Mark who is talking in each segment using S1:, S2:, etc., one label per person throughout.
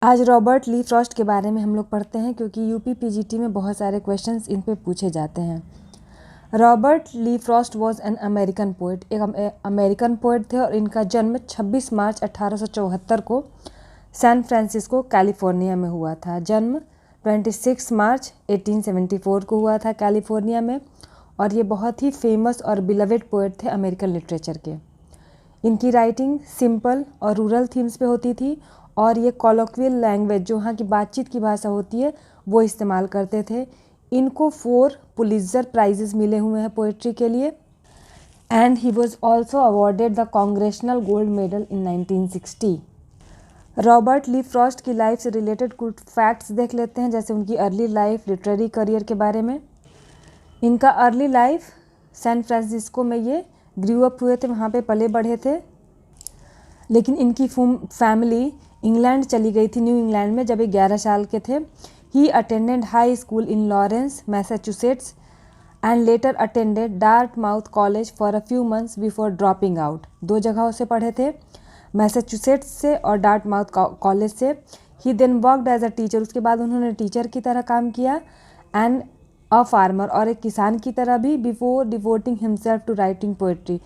S1: आज Robert Lee Frost के बारे में हम लोग पढ़ते हैं क्योंकि यूपी पीजीटी में बहुत सारे क्वेश्चंस इन पे पूछे जाते हैं। Robert Lee Frost was an American poet, एक अमेरिकन पोइट थे और इनका जन्म 26 मार्च 1874 को सैन फ्रांसिस्को कैलिफोर्निया में हुआ था। जन्म 26 मार्च 1874 को हुआ था कैलिफोर्निया में, और ये बहुत ही फेमस और बिलवेड पोइट थे अमेरिकन लिटरेचर के। इनकी राइटिंग सिंपल और रूरल थीम्स पे होती थी और ये कॉलोक्वियल लैंग्वेज, जो वहाँ की बातचीत की भाषा होती है, वो इस्तेमाल करते थे। इनको 4 पुलित्ज़र प्राइजेस मिले हुए हैं पोइट्री के लिए, and he was also awarded the Congressional Gold Medal in 1960। Robert Lee Frost की लाइफ से रिलेटेड कुछ फैक्ट्स देख लेते हैं, जैसे उनकी अर्ली लाइफ, लिटरेरी करियर के बारे में। इनका अर्ली लाइफ सैन फ्रांसिस्को में ये ग्रू अप हुए थे, वहाँ पे पले बढ़े थे, लेकिन इनकी फैमिली इंग्लैंड चली गई थी, न्यू इंग्लैंड में, जब ये 11 साल के थे। He attended high school in Lawrence Massachusetts and later attended Dartmouth college for a few months before dropping out. 2 जगहों से पढ़े थे, मैसाचुसेट्स से और डार्टमाउथ कॉलेज से। He then worked as a teacher, उसके बाद उन्होंने टीचर की तरह काम किया, एंड अ फार्मर, और एक किसान की तरह भी, before devoting himself to writing poetry.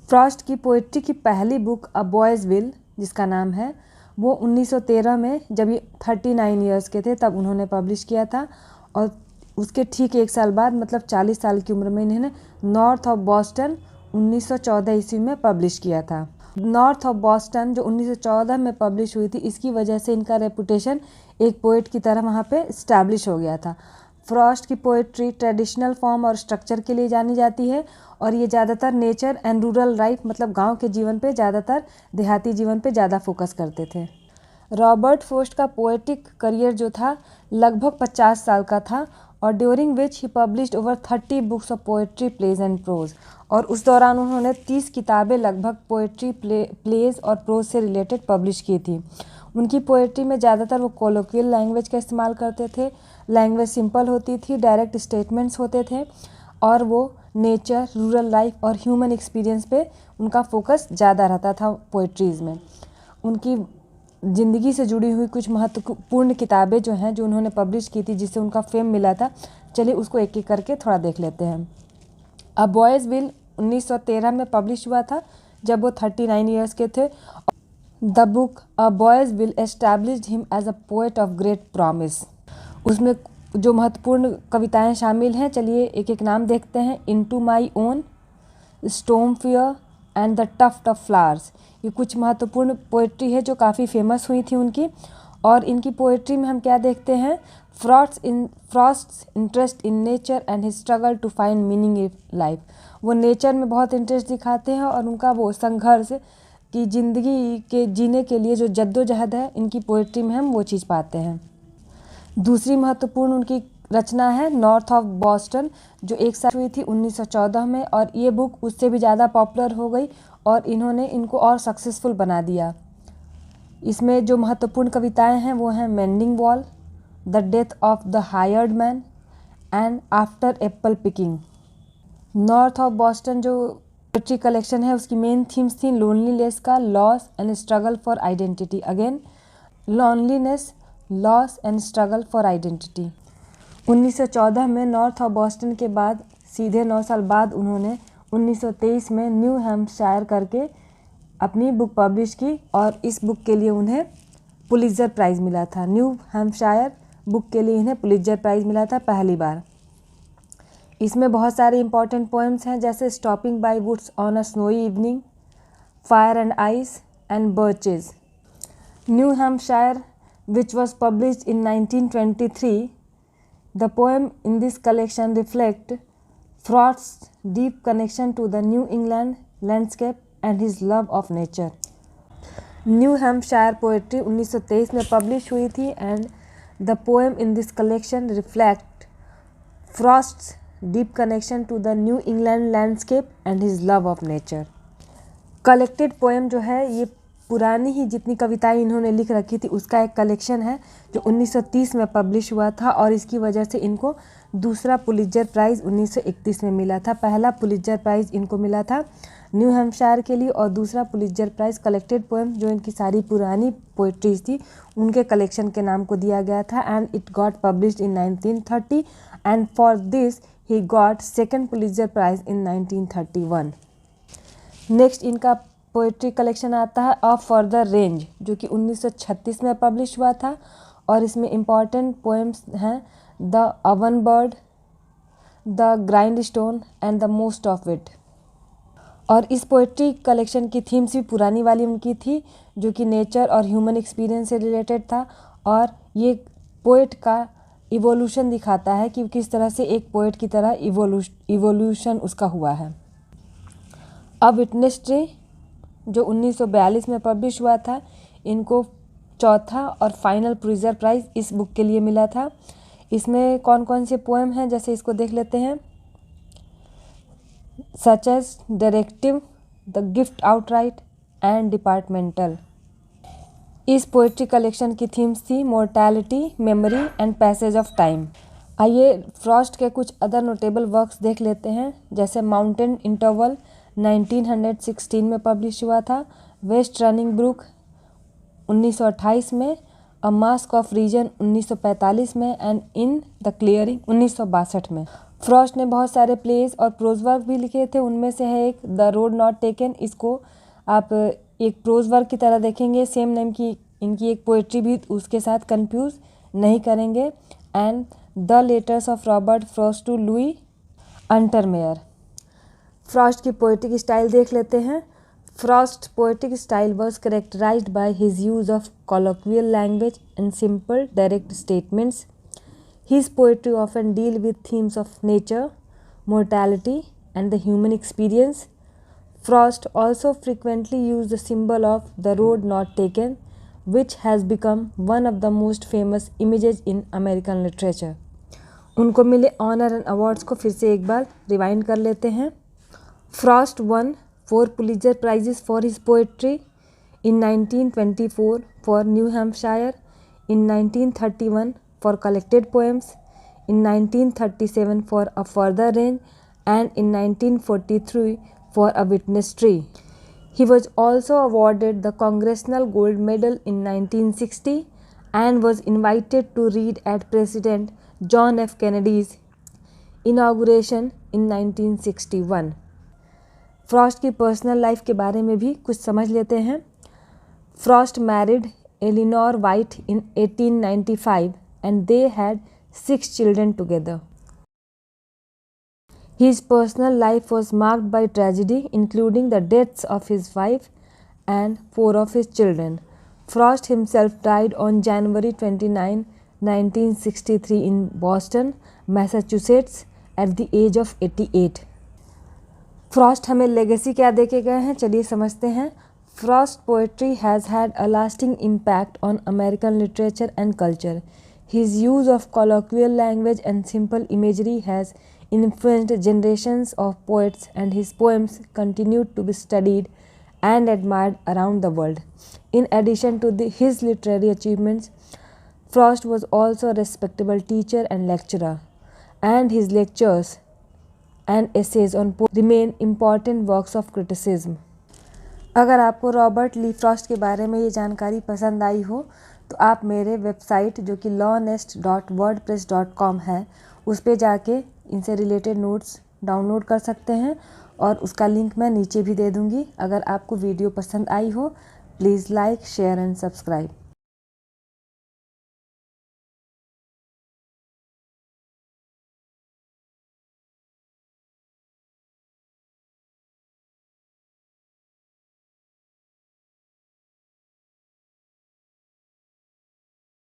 S1: Frost की पोइट्री की पहली बुक अ बॉयज़ विल, जिसका नाम है, वो 1913 में, जब ये 39 ईयर्स के थे, तब उन्होंने पब्लिश किया था। और उसके ठीक 1 साल बाद, मतलब 40 साल की उम्र में, इन्होंने नॉर्थ ऑफ बॉस्टन 1914 ईस्वी में पब्लिश किया था। नॉर्थ ऑफ बॉस्टन जो 1914 में पब्लिश हुई थी, इसकी वजह से इनका रेपुटेशन एक पोइट की तरह वहाँ पे इस्टेब्लिश हो गया था। फ्रॉस्ट की पोइट्री ट्रेडिशनल फॉर्म और स्ट्रक्चर के लिए जानी जाती है, और ये ज़्यादातर नेचर एंड रूरल लाइफ, मतलब गांव के जीवन पे, ज़्यादातर देहाती जीवन पे ज़्यादा फोकस करते थे। रॉबर्ट फ्रॉस्ट का पोएटिक करियर जो था लगभग 50 साल का था, और during which he published over 30 books of poetry, plays and prose. और उस दौरान उन्होंने 30 किताबें लगभग पोएट्री, प्लेज और प्रोज से रिलेटेड पब्लिश की थी। उनकी पोएट्री में ज़्यादातर वो कोलोक्वियल लैंग्वेज का इस्तेमाल करते थे। लैंग्वेज सिंपल होती थी, डायरेक्ट स्टेटमेंट्स होते थे, और वो नेचर, रूरल लाइफ और ह्यूमन एक्सपीरियंस पे उनका फोकस ज़्यादा रहता था पोइट्रीज़ में। उनकी ज़िंदगी से जुड़ी हुई कुछ महत्वपूर्ण किताबें जो हैं, जो उन्होंने पब्लिश की थी, जिससे उनका फेम मिला था, चलिए उसको एक एक करके थोड़ा देख लेते हैं। अ बॉयज़ विल 1913 में पब्लिश हुआ था, जब वो 39 ईयर्स के थे। The book A Boy's Will established him as a poet of great promise. उसमें जो महत्वपूर्ण कविताएं शामिल हैं, चलिए एक एक नाम देखते हैं। Into My Own, Storm Fear and The Tuft of Flowers. ये कुछ महत्वपूर्ण पोइट्री है जो काफ़ी फेमस हुई थी उनकी। और इनकी पोइट्री में हम क्या देखते हैं? Frost's interest in nature and his struggle to find meaning in life. वो नेचर में बहुत इंटरेस्ट दिखाते हैं, और उनका वो संघर्ष की ज़िंदगी के जीने के लिए जो जद्दोजहद है, इनकी पोइट्री में हम वो चीज़ पाते हैं। दूसरी महत्वपूर्ण उनकी रचना है नॉर्थ ऑफ बॉस्टन, जो 1 साल हुई थी 1914 में, और ये बुक उससे भी ज़्यादा पॉपुलर हो गई, और इन्होंने इनको और सक्सेसफुल बना दिया। इसमें जो महत्वपूर्ण कविताएं हैं वो हैं mending wall, the death of the hired man and after Apple picking. North of Boston जो पोएट्री कलेक्शन है, उसकी मेन थीम्स थी लोनलीनेस का, loss and struggle for identity. Again loneliness, loss and struggle for identity. 1914 में north of Boston के बाद सीधे 9 साल बाद उन्होंने 1923 में न्यू हैम्पशायर करके अपनी बुक पब्लिश की, और इस बुक के लिए उन्हें पुलित्ज़र प्राइज़ मिला था। न्यू हैम्पशायर बुक के लिए इन्हें पुलित्ज़र प्राइज़ मिला था पहली बार। इसमें बहुत सारे इंपॉर्टेंट पोएम्स हैं, जैसे stopping by woods on a snowy evening, fire and ice and birches. New Hampshire which was published in 1923, the poem in this collection reflect Frost's deep connection to the New England landscape and his love of nature. New Hampshire poetry 1923 में publish हुई थी, and the poem in this collection reflect Frost's deep connection to the New England landscape and his love of nature. Collected poem जो है, ये पुरानी ही जितनी कविताएं इन्होंने लिख रखी थी उसका एक कलेक्शन है जो 1930 में पब्लिश हुआ था और इसकी वजह से इनको दूसरा पुलित्जर प्राइज़ 1931 में मिला था। पहला पुलित्जर प्राइज़ इनको मिला था न्यू हैम्पशायर के लिए और दूसरा पुलित्जर प्राइज़ कलेक्टेड पोएम जो इनकी सारी पुरानी पोइट्रीज थी उनके कलेक्शन के नाम को दिया गया था and it got published in 1930 and for this he got second Pulitzer price in 1931। Next इनका पोइट्री कलेक्शन आता है अ फर्दर रेंज जो कि 1936 में पब्लिश हुआ था और इसमें इम्पॉर्टेंट पोएम्स हैं The Oven Bird, The Grindstone and The Most of It. और इस पोइट्री कलेक्शन की थीम्स भी पुरानी वाली उनकी थी जो कि नेचर और ह्यूमन एक्सपीरियंस से रिलेटेड था और ये पोइट का इवोल्यूशन दिखाता है कि किस तरह से एक पोइट की तरह इवोल्यूशन उसका हुआ है। अ विटनेस ट्री जो 1942 में पब्लिश हुआ था इनको चौथा और फाइनल पुलित्जर प्राइज़ इस बुक के लिए मिला था। इसमें कौन कौन से पोएम हैं जैसे इसको देख लेते हैं। Such as Directive, The Gift Outright and Departmental. इस पोइट्री कलेक्शन की थीम्स थी mortality, memory and passage of time. आइए फ्रॉस्ट के कुछ अदर नोटेबल वर्क्स देख लेते हैं जैसे माउंटेन इंटरवल 1916 में पब्लिश हुआ था, वेस्ट रनिंग ब्रुक 1928 में, अ मास्क ऑफ रीजन 1945 में एंड इन द क्लियरिंग 1962 में। फ्रॉस्ट ने बहुत सारे प्लेस और प्रोज वर्क भी लिखे थे, उनमें से है एक द रोड नॉट टेकन। इसको आप एक प्रोज वर्क की तरह देखेंगे, सेम नेम की इनकी एक पोइट्री भी उसके साथ कंफ्यूज नहीं करेंगे। And the letters of Robert Frost to Louis Untermeyer. Frost की पोएटिक स्टाइल देख लेते हैं। Frost poetic style was characterised by his use of colloquial language and simple direct statements. His poetry often deal with themes of nature, mortality and the human experience. Frost also frequently used the symbol of the road not taken, which has become one of the most famous images in American literature. उनको मिले honour and awards को फिर से एक बार rewind कर लेते हैं। Frost won 4 Pulitzer Prizes for his poetry in 1924 for New Hampshire, in 1931 for collected poems, in 1937 for A Further Range, and in 1943 for A Witness Tree. He was also awarded the Congressional Gold Medal in 1960 and was invited to read at President John F. Kennedy's inauguration in 1961. Frost की personal life के बारे में भी कुछ समझ लेते हैं। Frost married Elinor White in 1895 and they had 6 children together. His personal life was marked by tragedy, including the deaths of his wife and 4 of his children. Frost himself died on January 29, 1963 in Boston, Massachusetts at the age of 88. Frost हमें legacy क्या देके गए हैं, चलिए समझते हैं। Frost poetry has had a lasting impact on American literature and culture. His use of colloquial language and simple imagery has influenced generations of poets, and his poems continue to be studied and admired around the world. In addition to his literary achievements, Frost was also a respectable teacher and lecturer, and his lectures and essays on poetry remain important works of criticism. अगर आपको Robert Lee Frost के बारे में ये जानकारी पसंद आई हो तो आप मेरे वेबसाइट जो कि lawnest.wordpress.com है उस पे जाके इनसे रिलेटेड नोट्स डाउनलोड कर सकते हैं और उसका लिंक मैं नीचे भी दे दूँगी। अगर आपको वीडियो पसंद आई हो please like, share and subscribe.